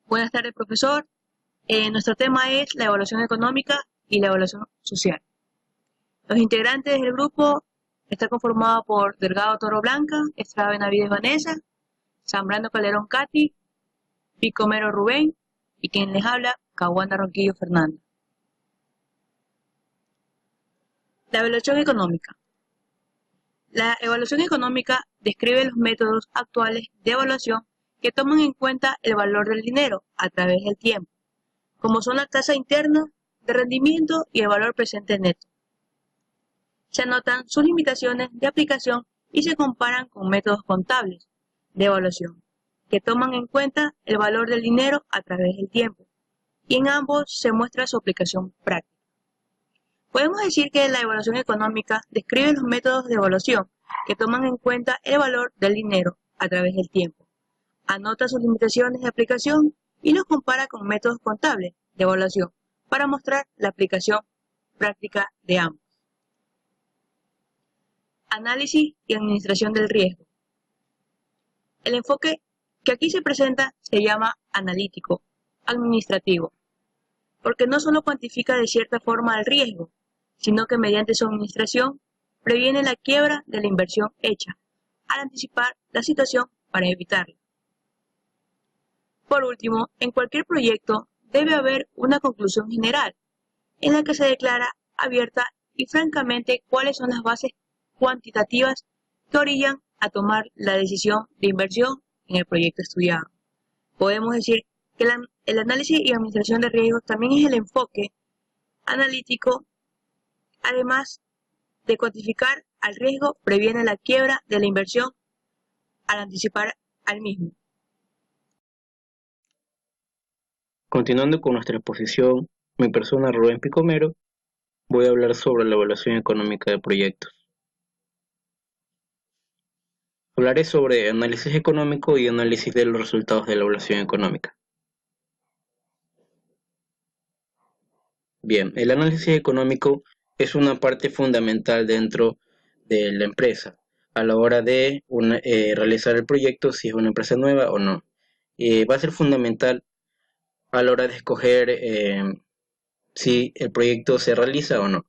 Buenas tardes, profesor. Nuestro tema es la evaluación económica y la evaluación social. Los integrantes del grupo están conformados por Delgado Toro Blanca, Estrada Benavides Vanessa, Zambrano Calderón Katy, Picomero Rubén y quien les habla, Caguanda Ronquillo Fernando. La evaluación económica. La evaluación económica describe los métodos actuales de evaluación que toman en cuenta el valor del dinero a través del tiempo, como son la tasa interna de rendimiento y el valor presente neto. Se anotan sus limitaciones de aplicación y se comparan con métodos contables de evaluación, que toman en cuenta el valor del dinero a través del tiempo, y en ambos se muestra su aplicación práctica. Podemos decir que la evaluación económica describe los métodos de evaluación que toman en cuenta el valor del dinero a través del tiempo, anota sus limitaciones de aplicación y los compara con métodos contables de evaluación para mostrar la aplicación práctica de ambos. Análisis y administración del riesgo. El enfoque que aquí se presenta se llama analítico, administrativo, porque no solo cuantifica de cierta forma el riesgo, sino que mediante su administración previene la quiebra de la inversión hecha, al anticipar la situación para evitarla. Por último, en cualquier proyecto debe haber una conclusión general, en la que se declara abierta y francamente cuáles son las bases cuantitativas que orillan a tomar la decisión de inversión en el proyecto estudiado. Podemos decir que el análisis y administración de riesgos también es el enfoque analítico. Además de cuantificar al riesgo, previene la quiebra de la inversión al anticipar al mismo. Continuando con nuestra exposición, mi persona Rubén Picomero, voy a hablar sobre la evaluación económica de proyectos. Hablaré sobre análisis económico y análisis de los resultados de la evaluación económica. Bien, el análisis económico es una parte fundamental dentro de la empresa a la hora de realizar el proyecto, si es una empresa nueva o no. Va a ser fundamental a la hora de escoger si el proyecto se realiza o no.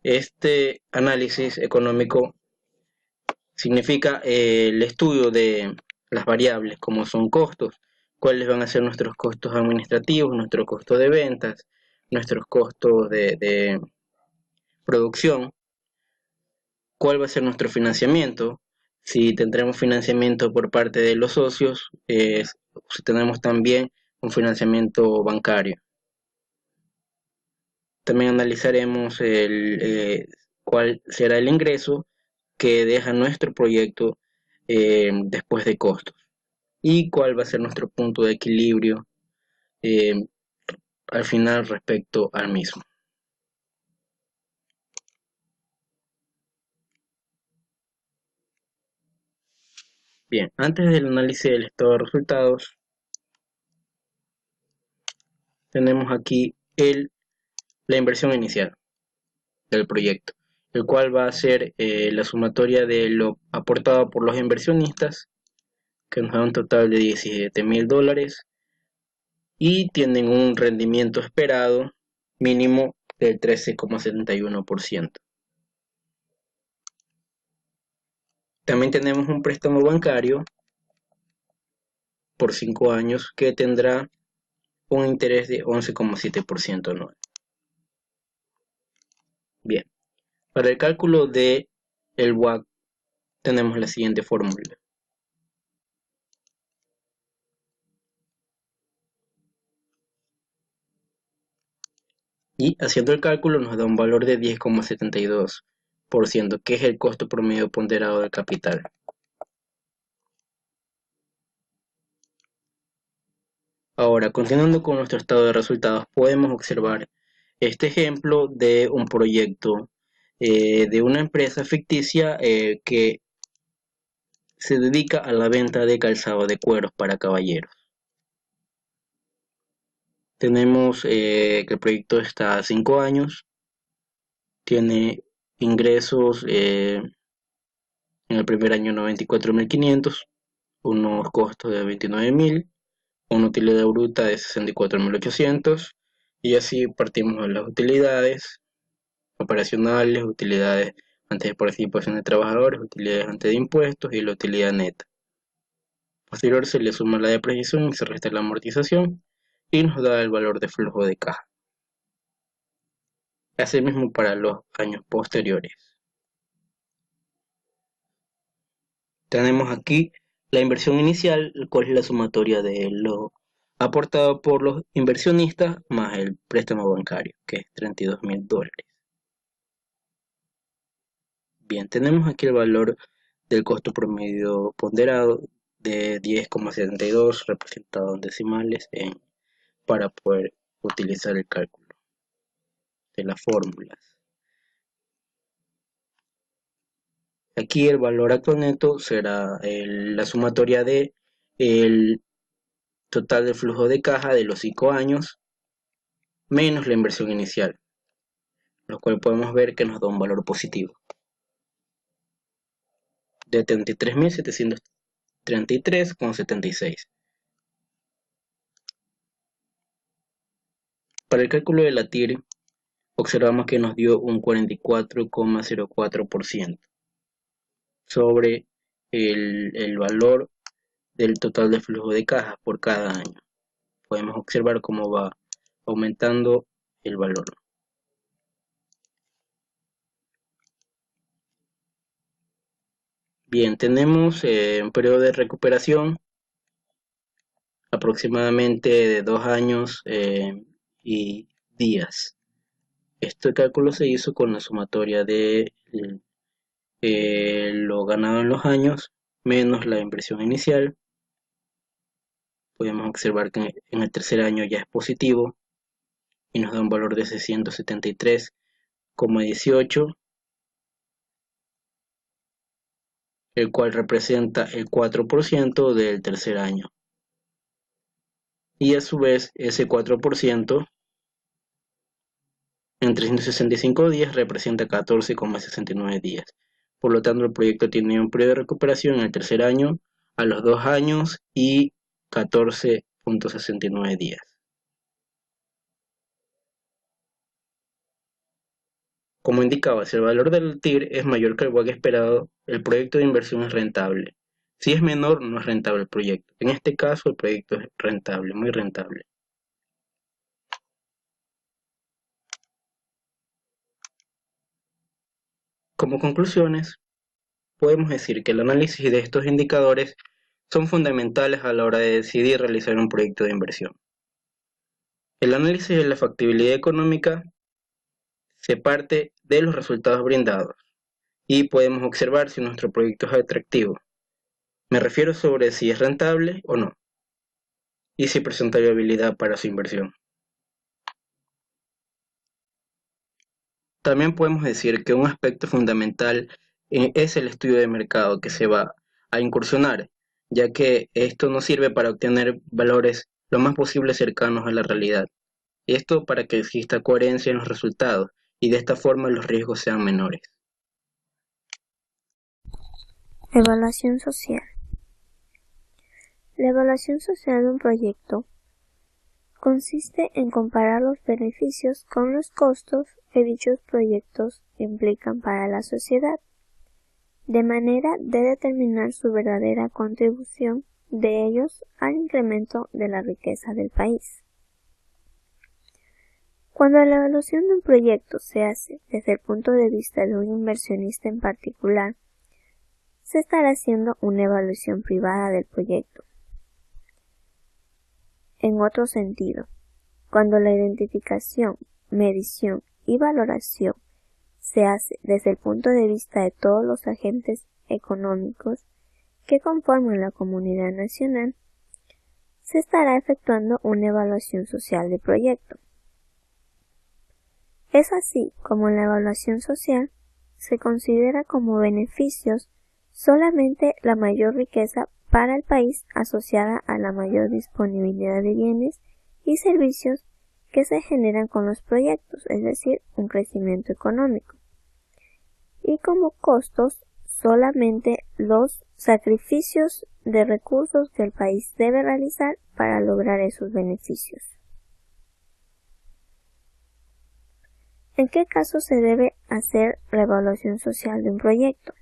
Este análisis económico significa el estudio de las variables, como son costos, cuáles van a ser nuestros costos administrativos, nuestro costo de ventas, nuestros costos de producción, cuál va a ser nuestro financiamiento, si tendremos financiamiento por parte de los socios, si tenemos también un financiamiento bancario. También analizaremos cuál será el ingreso que deja nuestro proyecto después de costos y cuál va a ser nuestro punto de equilibrio al final respecto al mismo. Bien, antes del análisis del estado de resultados, tenemos aquí la inversión inicial del proyecto, el cual va a ser la sumatoria de lo aportado por los inversionistas, que nos da un total de $17,000 y tienen un rendimiento esperado mínimo del 13,71%. También tenemos un préstamo bancario por 5 años que tendrá un interés de 11,7% anual. Bien, para el cálculo de el WACC tenemos la siguiente fórmula. Y haciendo el cálculo nos da un valor de 10,72%, que es el costo promedio ponderado del capital. Ahora, continuando con nuestro estado de resultados, podemos observar este ejemplo de un proyecto de una empresa ficticia que se dedica a la venta de calzado de cueros para caballeros. Tenemos que el proyecto está a 5 años, tiene ingresos en el primer año 94.500, unos costos de 29.000 una utilidad bruta de 64.800, y así partimos de las utilidades operacionales, utilidades antes de participación de trabajadores, utilidades antes de impuestos y la utilidad neta. Posterior se le suma la depreciación y se resta la amortización y nos da el valor de flujo de caja. Asimismo para los años posteriores. Tenemos aquí la inversión inicial, el cual es la sumatoria de lo aportado por los inversionistas más el préstamo bancario, que es $32.000. Bien, tenemos aquí el valor del costo promedio ponderado de 10,72 representado en decimales para poder utilizar el cálculo de las fórmulas. Aquí el valor actual neto será la sumatoria de el total de flujo de caja de los 5 años menos la inversión inicial, lo cual podemos ver que nos da un valor positivo de 33.733,76. Para el cálculo de la TIR observamos que nos dio un 44,04% sobre el valor del total de flujo de caja por cada año. Podemos observar cómo va aumentando el valor. Bien, tenemos un periodo de recuperación aproximadamente de 2 años y días. Este cálculo se hizo con la sumatoria de lo ganado en los años menos la inversión inicial. Podemos observar que en el tercer año ya es positivo y nos da un valor de 673,18, el cual representa el 4% del tercer año. Y a su vez ese 4% en 365 días representa 14,69 días. Por lo tanto, el proyecto tiene un periodo de recuperación en el tercer año, a los 2 años y 14,69 días. Como indicaba, si el valor del TIR es mayor que el WACC esperado, el proyecto de inversión es rentable. Si es menor, no es rentable el proyecto. En este caso, el proyecto es rentable, muy rentable. Como conclusiones, podemos decir que el análisis de estos indicadores son fundamentales a la hora de decidir realizar un proyecto de inversión. El análisis de la factibilidad económica se parte de los resultados brindados y podemos observar si nuestro proyecto es atractivo. Me refiero sobre si es rentable o no y si presenta viabilidad para su inversión. También podemos decir que un aspecto fundamental es el estudio de mercado que se va a incursionar, ya que esto nos sirve para obtener valores lo más posible cercanos a la realidad. Esto para que exista coherencia en los resultados y de esta forma los riesgos sean menores. Evaluación social. La evaluación social de un proyecto consiste en comparar los beneficios con los costos que dichos proyectos implican para la sociedad, de manera de determinar su verdadera contribución de ellos al incremento de la riqueza del país. Cuando la evaluación de un proyecto se hace desde el punto de vista de un inversionista en particular, se estará haciendo una evaluación privada del proyecto. En otro sentido, cuando la identificación, medición y valoración se hace desde el punto de vista de todos los agentes económicos que conforman la comunidad nacional, se estará efectuando una evaluación social del proyecto. Es así como en la evaluación social se considera como beneficios solamente la mayor riqueza para el país asociada a la mayor disponibilidad de bienes y servicios que se generan con los proyectos, es decir, un crecimiento económico. Y como costos, solamente los sacrificios de recursos que el país debe realizar para lograr esos beneficios. ¿En qué caso se debe hacer la evaluación social de un proyecto?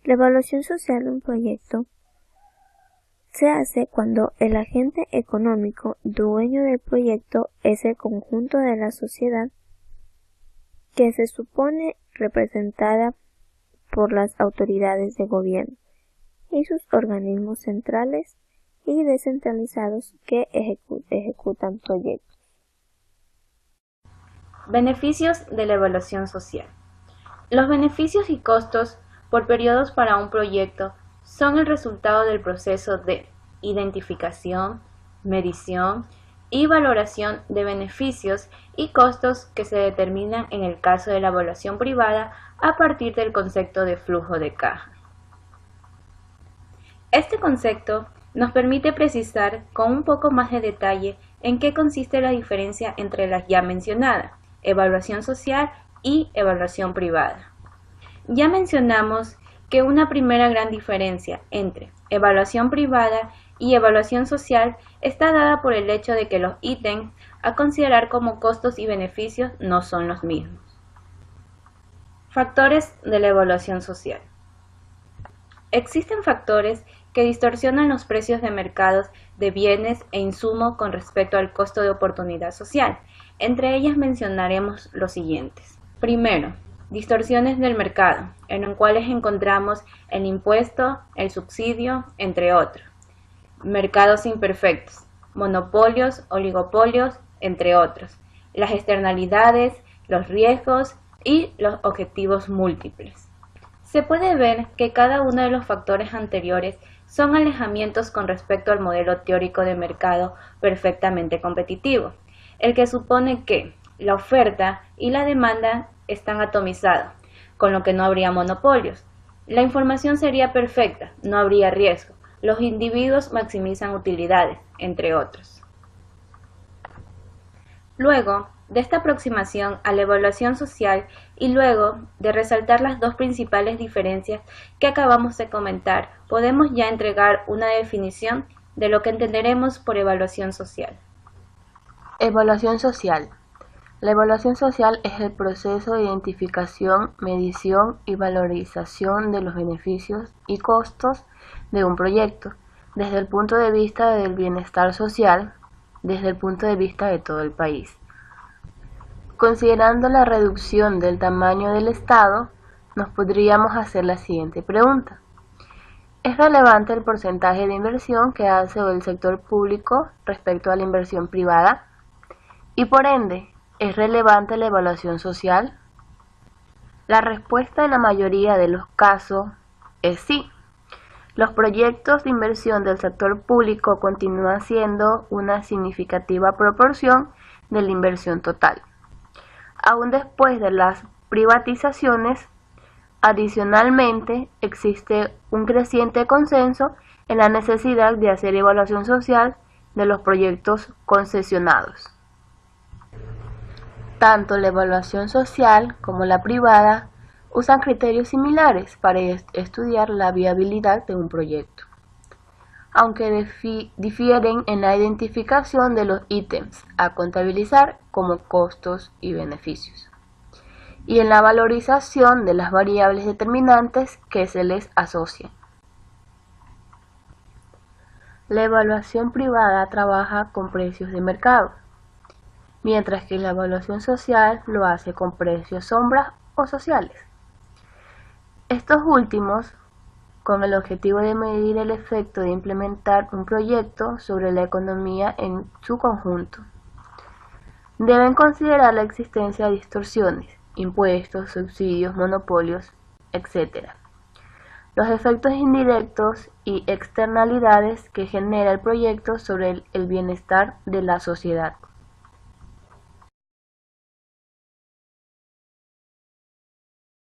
La evaluación social de un proyecto se hace cuando el agente económico dueño del proyecto es el conjunto de la sociedad que se supone representada por las autoridades de gobierno y sus organismos centrales y descentralizados que ejecutan proyectos. Beneficios de la evaluación social. Los beneficios y costos por periodos para un proyecto son el resultado del proceso de identificación, medición y valoración de beneficios y costos que se determinan en el caso de la evaluación privada a partir del concepto de flujo de caja. Este concepto nos permite precisar con un poco más de detalle en qué consiste la diferencia entre las ya mencionadas, evaluación social y evaluación privada. Ya mencionamos que una primera gran diferencia entre evaluación privada y evaluación social está dada por el hecho de que los ítems a considerar como costos y beneficios no son los mismos. Factores de la evaluación social. Existen factores que distorsionan los precios de mercados de bienes e insumos con respecto al costo de oportunidad social. Entre ellas mencionaremos los siguientes. Primero, distorsiones del mercado, en los cuales encontramos el impuesto, el subsidio, entre otros. Mercados imperfectos, monopolios, oligopolios, entre otros. Las externalidades, los riesgos y los objetivos múltiples. Se puede ver que cada uno de los factores anteriores son alejamientos con respecto al modelo teórico de mercado perfectamente competitivo, el que supone que la oferta y la demanda están atomizados, con lo que no habría monopolios. La información sería perfecta, no habría riesgo. Los individuos maximizan utilidades, entre otros. Luego de esta aproximación a la evaluación social y luego de resaltar las dos principales diferencias que acabamos de comentar, podemos ya entregar una definición de lo que entenderemos por evaluación social. Evaluación social. La evaluación social es el proceso de identificación, medición y valorización de los beneficios y costos de un proyecto, desde el punto de vista del bienestar social, desde el punto de vista de todo el país. Considerando la reducción del tamaño del Estado, nos podríamos hacer la siguiente pregunta. ¿Es relevante el porcentaje de inversión que hace el sector público respecto a la inversión privada? Y por ende, ¿es relevante la evaluación social? La respuesta en la mayoría de los casos es sí. Los proyectos de inversión del sector público continúan siendo una significativa proporción de la inversión total. Aún después de las privatizaciones, adicionalmente, existe un creciente consenso en la necesidad de hacer evaluación social de los proyectos concesionados. Tanto la evaluación social como la privada usan criterios similares para estudiar la viabilidad de un proyecto, aunque difieren en la identificación de los ítems a contabilizar como costos y beneficios, y en la valorización de las variables determinantes que se les asocian. La evaluación privada trabaja con precios de mercado, mientras que la evaluación social lo hace con precios sombra o sociales. Estos últimos, con el objetivo de medir el efecto de implementar un proyecto sobre la economía en su conjunto, deben considerar la existencia de distorsiones, impuestos, subsidios, monopolios, etc. Los efectos indirectos y externalidades que genera el proyecto sobre el bienestar de la sociedad.